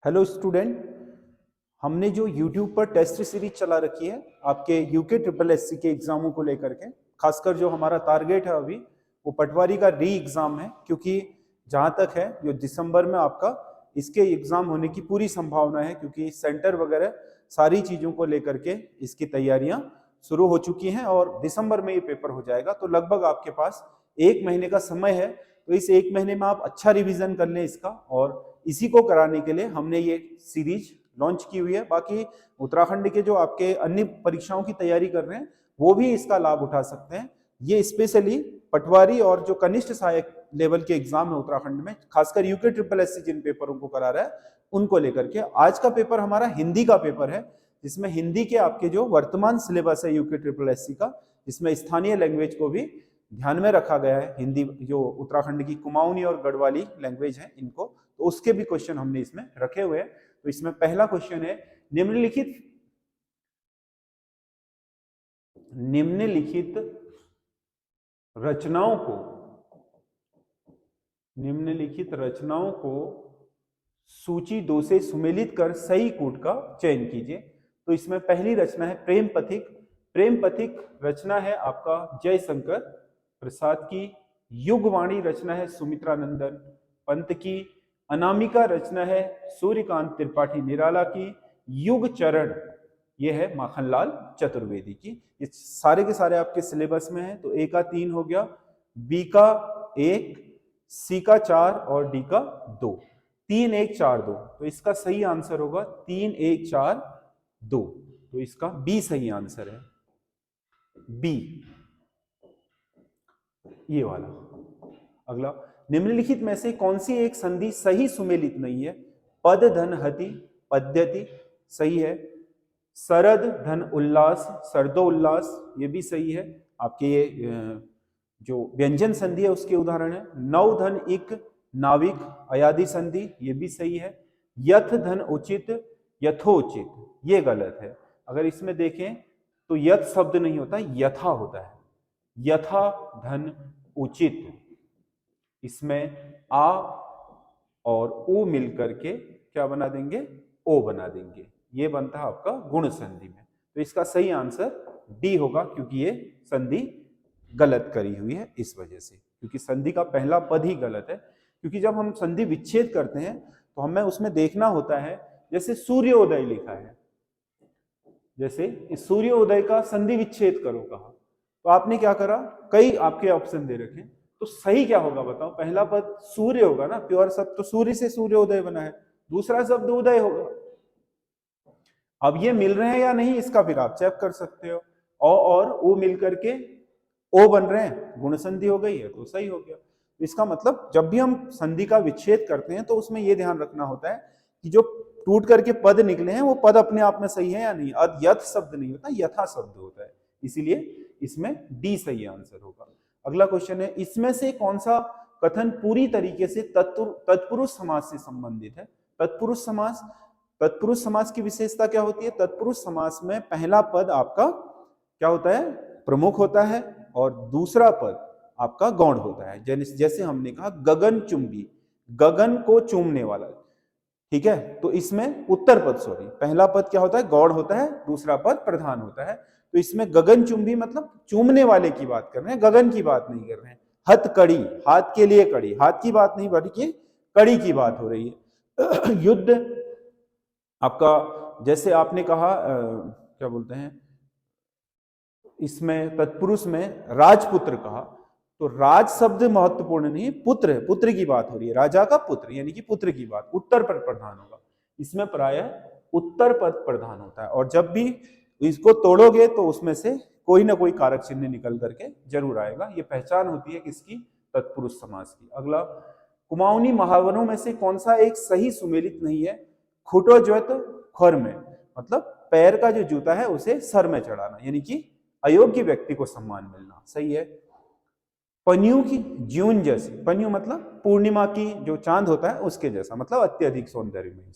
Hello student, हमने जो YouTube पर टेस्ट सीरीज चला रखी है आपके यूके ट्रिपल एससी के एग्जामों को लेकर के, खासकर जो हमारा टारगेट है अभी वो पटवारी का री एग्जाम है, क्योंकि जहां तक है जो दिसंबर में आपका इसके एग्जाम होने की पूरी संभावना है, क्योंकि सेंटर वगैरह सारी चीजों को लेकर के इसकी तैयारियां शुरू हो चुकी हैं और दिसंबर में ये पेपर हो जाएगा। तो लगभग आपके पास 1 महीने का समय है। तो इस 1 महीने में आप अच्छा रिवीजन कर लें इसका, और इसी को कराने के लिए हमने ये सीरीज लॉन्च की हुई है। बाकी उत्तराखंड के जो आपके अन्य परीक्षाओं की तैयारी कर रहे हैं वो भी इसका लाभ उठा सकते हैं। ये स्पेशली पटवारी और जो कनिष्ठ सहायक लेवल के एग्जाम है उत्तराखंड में, खासकर यूके ट्रिपल एससी जिन पेपरों को करा रहा है उनको लेकर के। आज का पेपर हमारा हिंदी का पेपर है, जिसमें हिंदी के आपके जो वर्तमान सिलेबस है यूके ट्रिपल एससी का, जिसमें स्थानीय लैंग्वेज को भी ध्यान में रखा गया है। हिंदी जो उत्तराखंड की कुमाऊनी और गढ़वाली लैंग्वेज है इनको, तो उसके भी क्वेश्चन हमने इसमें रखे हुए हैं। तो इसमें पहला क्वेश्चन है, निम्नलिखित रचनाओं को सूची 2 से सुमेलित कर सही कूट का चयन कीजिए। तो इसमें पहली रचना है प्रेम पथिक। प्रेम पथिक रचना है आपका जयशंकर प्रसाद की। युगवाणी रचना है सुमित्रा नंदन पंत की। अनामिका रचना है सूर्यकांत त्रिपाठी निराला की। युग चरण ये है माखनलाल चतुर्वेदी की। ये सारे के सारे आपके सिलेबस में है। तो ए का 3 हो गया, बी का 1, सी का 4 और डी का 2। 3 1 4 2, तो इसका सही आंसर होगा 3 1 4 2। तो इसका बी सही आंसर है, बी ये वाला। अगला, निम्नलिखित में से कौन सी एक संधि सही सुमेलित नहीं है? पद धन हति पद्यति सही है। सरद धन उल्लास सरदो उल्लास ये भी सही है। आपके ये जो व्यंजन संधि है उसके उदाहरण है। नव धन इक नाविक अयादि संधि ये भी सही है। यथ धन उचित यथोचित ये गलत है। अगर इसमें देखें तो यथ शब्द नहीं होता, यथा होता है। यथा धन उचित, इसमें आ और उ मिलकर के क्या बना देंगे? ओ बना देंगे। ये बनता है आपका गुण संधि में। तो इसका सही आंसर डी होगा, क्योंकि ये संधि गलत करी हुई है इस वजह से, क्योंकि संधि का पहला पद ही गलत है। क्योंकि जब हम संधि विच्छेद करते हैं तो हमें उसमें देखना होता है, जैसे सूर्योदय लिखा है, जैसे इस सूर्योदय का संधि विच्छेद करो कहा, तो आपने क्या करा? कई आपके ऑप्शन दे रखे, तो सही क्या होगा बताओ? पहला पद सूर्य होगा ना, प्योर शब्द तो सूर्य से सूर्योदय बना है। दूसरा शब्द उदय होगा। अब ये मिल रहे हैं या नहीं इसका फिर आप चेक कर सकते हो। और ओ मिलकर के ओ बन रहे हैं, गुण संधि हो गई है, तो सही हो गया। तो इसका मतलब जब भी हम संधि का विच्छेद करते हैं तो उसमें यह ध्यान रखना होता है कि जो टूट करके पद निकले हैं वो पद अपने आप में सही है या नहीं। यथ शब्द नहीं होता, यथा शब्द होता है, इसीलिए इसमें डी सही आंसर होगा। अगला क्वेश्चन है, इसमें से कौन सा कथन पूरी तरीके से तत्पुरुष समास से संबंधित है? तत्पुरुष समास, तत्पुरुष समास की विशेषता क्या होती है? तत्पुरुष समास में पहला पद आपका क्या होता है? प्रमुख होता है, और दूसरा पद आपका गौण होता है। जैसे हमने कहा गगन चुंबी, गगन को चूमने वाला, ठीक है। तो इसमें उत्तर पद, सॉरी, पहला पद क्या होता है? गौण होता है, दूसरा पद प्रधान होता है। तो इसमें गगन चुंबी मतलब चूमने वाले की बात कर रहे हैं, गगन की बात नहीं कर रहे हैं। हथकड़ी, हाथ के लिए कड़ी, हाथ की बात नहीं बल्कि कड़ी की बात हो रही है। युद्ध आपका, जैसे आपने कहा क्या बोलते हैं इसमें तत्पुरुष में राजपुत्र कहा, तो राज शब्द महत्वपूर्ण नहीं है, पुत्र है, पुत्र की बात हो रही है, राजा का पुत्र यानी कि पुत्र की बात। उत्तर पद प्रधान होगा, इसमें प्रायः उत्तर पद प्रधान होता है। और जब भी इसको तोड़ोगे तो उसमें से कोई ना कोई कारक चिन्ह निकल करके जरूर आएगा। ये पहचान होती है किसकी? तत्पुरुष समास की। अगला, कुमाऊनी महावरों में से कौन सा एक सही सुमेलित नहीं है? खुटो ज्वत खुर में, मतलब पैर का जो जूता है उसे सर में चढ़ाना, यानी कि अयोग्य व्यक्ति को सम्मान मिलना, सही है। पन्यू की ज्यून जैसी, पन्यू मतलब पूर्णिमा की जो चांद होता है उसके जैसा, मतलब अत्यधिक सौंदर्य में,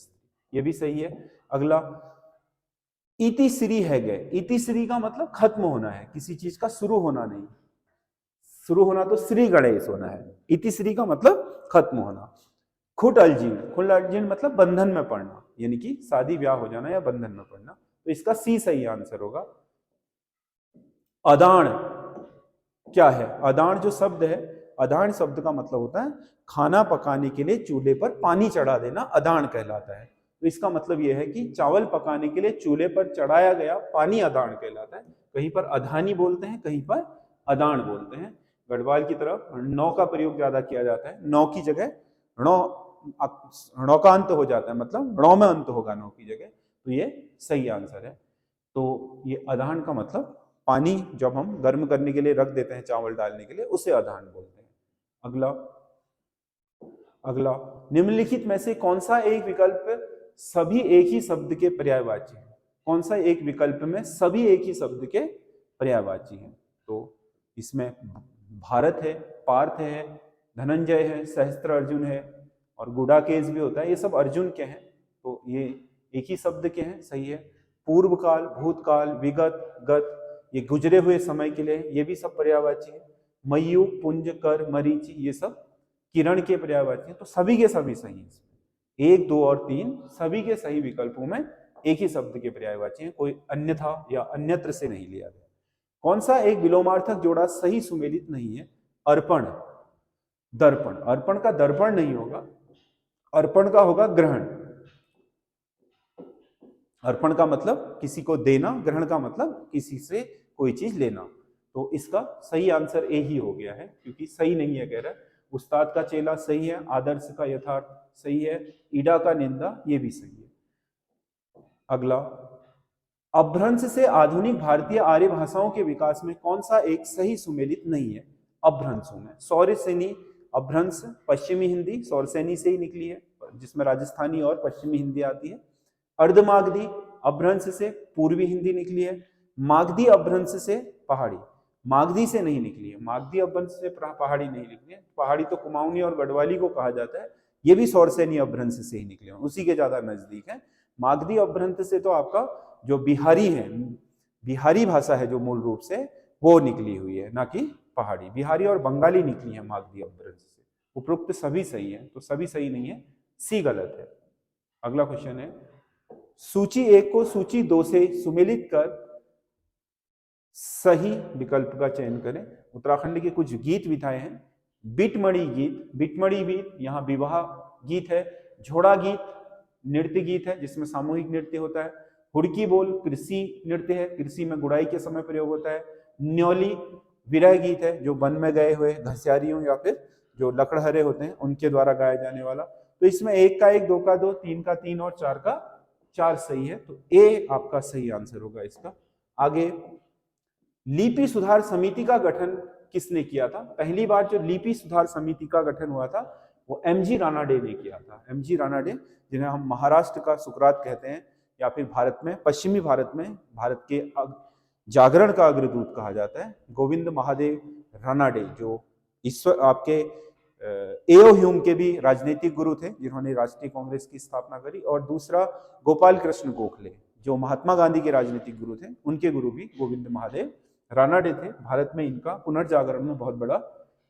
ये भी सही है। अगला, इतिश्री है गए, इतिश्री का मतलब खत्म होना है, किसी चीज का शुरू होना नहीं। शुरू होना तो श्री गणेश होना है, इतिश्री का मतलब खत्म होना। खुट अलजीण मतलब बंधन में पड़ना, यानी कि शादी ब्याह हो जाना या बंधन में पड़ना। तो इसका सी सही आंसर होगा। अदान क्या है? अदान जो शब्द है, अदान शब्द का मतलब होता है खाना पकाने के लिए चूल्हे पर पानी चढ़ा देना, अदान कहलाता है। तो इसका मतलब यह है कि चावल पकाने के लिए चूल्हे पर चढ़ाया गया पानी अदान कहलाता है। कहीं पर अधानी बोलते हैं, कहीं पर अदान बोलते हैं। गढ़वाल की तरफ नौ का प्रयोग ज्यादा किया जाता है, नौ की जगह णौ, णौ का अंत हो जाता है, मतलब णौ में अंत होगा नौ की जगह। तो ये सही आंसर है। तो ये अधान का मतलब पानी जब हम गर्म करने के लिए रख देते हैं चावल डालने के लिए, उसे अधान बोलते हैं। अगला अगला निम्नलिखित में से कौन सा एक विकल्प सभी एक ही शब्द के पर्यायवाची है? कौन सा एक विकल्प में सभी एक ही शब्द के पर्यायवाची हैं? तो इसमें भारत है, पार्थ है, धनंजय है, सहस्त्र अर्जुन है और गुडाकेश भी होता है। ये सब अर्जुन के हैं, तो ये एक ही शब्द के हैं, सही है। पूर्व काल, भूतकाल, विगत, गत, ये गुजरे हुए समय के लिए, ये भी सब पर्यायवाची है। मयू, पुंज, कर, मरीचि, ये सब किरण के पर्यायवाची हैं। तो सभी के सभी सही हैं। एक, दो और तीन सभी के सही विकल्पों में एक ही शब्द के पर्यायवाची हैं, कोई अन्यथा या अन्यत्र से नहीं लिया गया। कौन सा एक विलोमार्थक जोड़ा सही सुमेलित नहीं है? अर्पण, दर्पण। अर्पण का दर्पण नहीं होगा, अर्पण का होगा ग्रहण। अर्पण का मतलब किसी को देना, ग्रहण का मतलब किसी से कोई चीज लेना। तो इसका सही आंसर ए ही हो गया है, क्योंकि सही नहीं है कह रहा है। उस्ताद का चेला सही है, आदर्श का यथार्थ सही है, ईडा का निंदा ये भी सही है। अगला, अभ्रंश से आधुनिक भारतीय आर्य भाषाओं के विकास में कौन सा एक सही सुमेलित नहीं है? अभ्रंशों में सौरसेनी अभ्रंश पश्चिमी हिंदी सौरसेनी से ही निकली है, जिसमें राजस्थानी और पश्चिमी हिंदी आती है। अर्धमागधी अभ्रंश से पूर्वी हिंदी निकली है। मागधी अभ्रंश से पहाड़ी, मागधी से नहीं निकली है, मागधी अभ्रंश से पहाड़ी नहीं निकली है। पहाड़ी तो कुमाऊनी और गढ़वाली को कहा जाता है, ये भी सौरसेनी अभ्रंश से ही निकले हैं, उसी के ज्यादा नजदीक है। मागधी अभ्रंश से तो आपका जो बिहारी है, बिहारी भाषा है जो मूल रूप से, वो निकली हुई है, ना कि पहाड़ी। बिहारी और बंगाली निकली है मागधी अभ्रंश से। उपरोक्त सभी सही है, तो सभी सही नहीं है, सी गलत है। अगला क्वेश्चन है, सूची 1 को सूची 2 से सुमेलित कर सही विकल्प का चयन करें। उत्तराखंड के कुछ गीत विधाए हैं। बिटमणि गीत, बिटमणि गीत यहाँ विवाह गीत है। झोड़ा गीत नृत्य गीत है जिसमें सामूहिक नृत्य होता है। हुड़की बोल कृषि नृत्य है, कृषि में गुड़ाई के समय प्रयोग होता है। न्योली विरह गीत है, जो वन में गए हुए घसियारियों या फिर जो लकड़हरे होते हैं उनके द्वारा गाया जाने वाला। तो इसमें 1 का 1, 2 का 2, 3 का 3 और 4 का 4 सही है, तो ए आपका सही आंसर होगा इसका। आगे, लिपि सुधार समिति का गठन किसने किया था? पहली बार जो लिपि सुधार समिति का गठन हुआ था वो एमजी रानाडे ने किया था। एमजी रानाडे, जिन्हें हम महाराष्ट्र का सुकरात कहते हैं, या फिर भारत में, पश्चिमी भारत में भारत के जागरण का अग्रदूत कहा जाता है। गोविंद महादेव रानाडे, जो ईश्वर आपके एओ ह्यूम के भी राजनीतिक गुरु थे, जिन्होंने राष्ट्रीय कांग्रेस की स्थापना करी। और दूसरा गोपाल कृष्ण गोखले, जो महात्मा गांधी के राजनीतिक गुरु थे, उनके गुरु भी गोविंद महादेव रानाडे थे। भारत में इनका पुनर्जागरण में बहुत बड़ा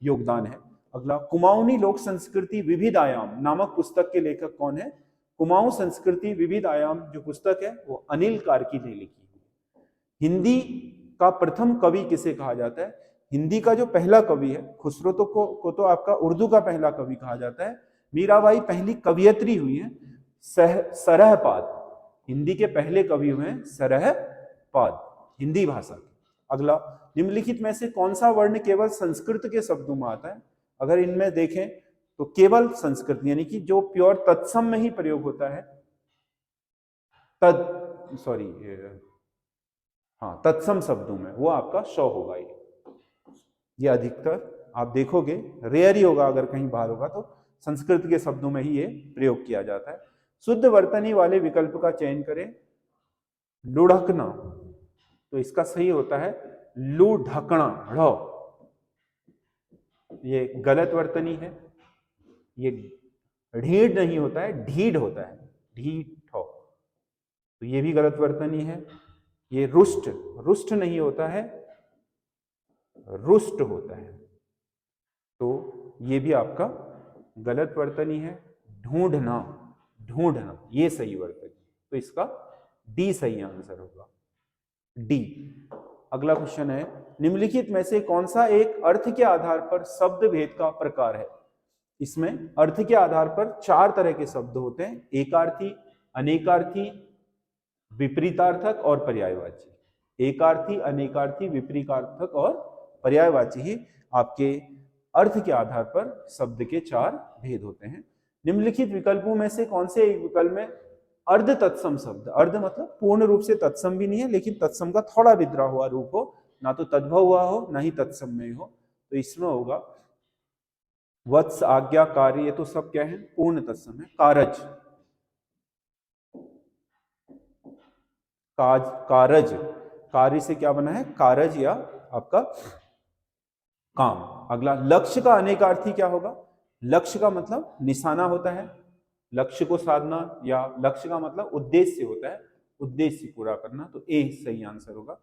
योगदान है। अगला, कुमाऊनी लोक संस्कृति विविध आयाम नामक पुस्तक के लेखक कौन है? कुमाऊं संस्कृति विविध आयाम जो पुस्तक है वो अनिल कार्की ने लिखी है। हिंदी का प्रथम कवि किसे कहा जाता है? हिंदी का जो पहला कवि है, खुसरो को तो आपका उर्दू का पहला कवि कहा जाता है। मीराबाई पहली कवियत्री हुई है। सरहपाद, हिंदी के पहले कवि हुए हैं सरहपाद, हिंदी भाषा के। अगला, निम्नलिखित में से कौन सा वर्ण केवल संस्कृत के शब्दों में आता है? अगर इनमें देखें तो केवल संस्कृत, यानी कि जो प्योर तत्सम में ही प्रयोग होता है, तत्सम शब्दों में, वो आपका शौ होगा। ये अधिकतर आप देखोगे, रेयर ही होगा, अगर कहीं बाहर होगा तो संस्कृत के शब्दों में ही ये प्रयोग किया जाता है। शुद्ध वर्तनी वाले विकल्प का चयन करें। लुढ़कना, तो इसका सही होता है लुढ़कना, ढ़। ये गलत वर्तनी है, ये ढीढ़ नहीं होता है, ढीढ़ होता है, ढीठ, तो ये भी गलत वर्तनी है। ये रुष्ट, रुष्ट नहीं होता है, रुष्ट होता है, तो ये भी आपका गलत वर्तनी है। ढूंढना, ढूंढना, ये सही वर्तक है। तो इसका डी सही आंसर होगा, डी। अगला क्वेश्चन है, निम्नलिखित में से कौन सा एक अर्थ के आधार पर शब्द भेद का प्रकार है? इसमें अर्थ के आधार पर 4 तरह के शब्द होते हैं, एकार्थी, अनेकार्थी, विपरीतार्थक और पर्यायवाची। एकार्थी, अनेकार्थी, विपरीतार्थक और पर्यायवाची ही आपके अर्थ के आधार पर शब्द के 4 भेद होते हैं। निम्नलिखित विकल्पों में से कौन से एक विकल्प में अर्ध तत्सम शब्द, अर्ध मतलब पूर्ण रूप से तत्सम भी नहीं है लेकिन तत्सम का थोड़ा विद्रा हुआ रूप हो, ना तो तद्भव हुआ हो ना ही तत्सम में हो, तो इसमें होगा वत्स, आज्ञा, कार्य, ये तो सब क्या है, पूर्ण तत्सम है। कारज, काज, कारज, कार्य से क्या बना है, कारज या आपका काम। अगला, लक्ष्य का अनेकार्थी क्या होगा? लक्ष्य का मतलब निशाना होता है, लक्ष्य को साधना, या लक्ष्य का मतलब उद्देश्य होता है, उद्देश्य पूरा करना, तो ए सही आंसर होगा।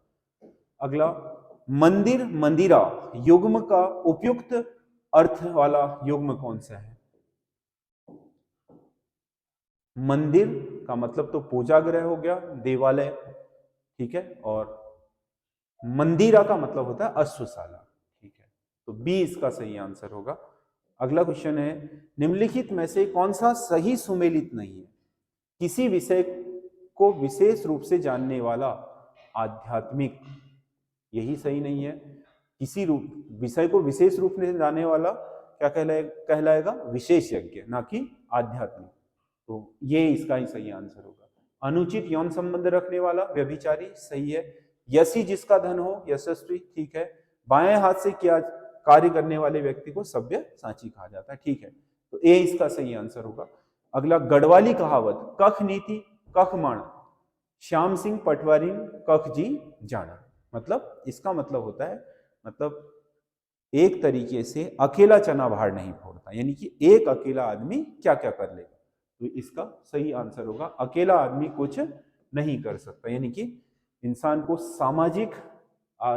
अगला, मंदिर, मंदिरा युग्म का उपयुक्त अर्थ वाला युग्म कौन सा है? मंदिर का मतलब तो पूजागृह हो गया, देवालय, ठीक है, और मंदिरा का मतलब होता है अश्वशाला, ठीक है, तो बी इसका सही आंसर होगा। अगला क्वेश्चन है, निम्नलिखित में से कौन सा सही सुमेलित नहीं है? किसी विषय को विशेष रूप से जानने वाला आध्यात्मिक, यही सही नहीं है। किसी रूप विषय को विशेष रूप से जानने वाला क्या कहलाएगा? विशेषज्ञ, ना कि आध्यात्मिक, तो ये इसका ही सही आंसर होगा। अनुचित यौन संबंध रखने वाला व्यभिचारी, सही है। यशी जिसका धन हो, यशस्वी, ठीक है। बाएं हाथ से किया कार्य करने वाले व्यक्ति को सभ्य साची कहा जाता है, ठीक है, तो ए इसका सही आंसर होगा। अगला, गढ़वाली कहावत, कख नीति कख माण, श्याम सिंह पटवारी कख जी जाना, मतलब इसका मतलब होता है, मतलब एक तरीके से अकेला चना बाहर नहीं फोड़ता, यानी कि एक अकेला आदमी क्या क्या कर लेगा, तो इसका सही आंसर होगा अकेला आदमी कुछ नहीं कर सकता, यानी कि इंसान को सामाजिक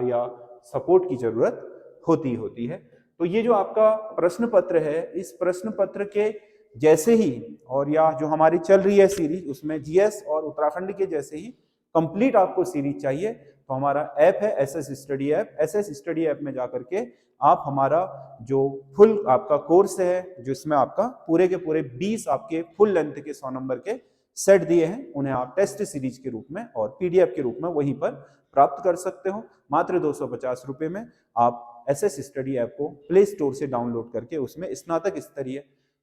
या सपोर्ट की जरूरत होती है। तो ये जो आपका प्रश्न पत्र है, इस प्रश्न पत्र के जैसे ही, और या जो हमारी चल रही है सीरीज, उसमें जीएस और उत्तराखंड के जैसे ही कंप्लीट आपको सीरीज चाहिए, तो हमारा ऐप है SS study app. SS study app में जाकर के आप हमारा जो फुल आपका कोर्स है, जिसमें आपका पूरे के पूरे 20 आपके फुल लेंथ के 100 नंबर के सेट दिए हैं, उन्हें आप टेस्ट सीरीज के रूप में और पीडीएफ के रूप में वहीं पर प्राप्त कर सकते हो। मात्र 250 रुपए में आप एसएस स्टडी ऐप को प्ले स्टोर से डाउनलोड करके उसमें स्नातक स्तरीय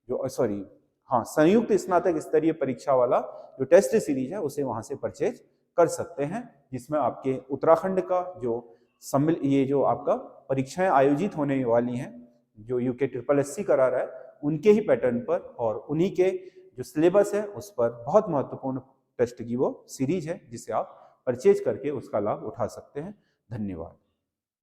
संयुक्त स्नातक स्तरीय परीक्षा वाला जो टेस्ट सीरीज है उसे वहां से परचेज कर सकते हैं, जिसमें आपके उत्तराखंड का ये जो आपका परीक्षाएं आयोजित होने वाली हैं, जो यूके SSSC करा रहा है, उनके ही पैटर्न पर और उन्हीं के जो सिलेबस है उस पर बहुत महत्वपूर्ण टेस्ट की वो सीरीज है, जिसे आप परचेज करके उसका लाभ उठा सकते हैं। धन्यवाद।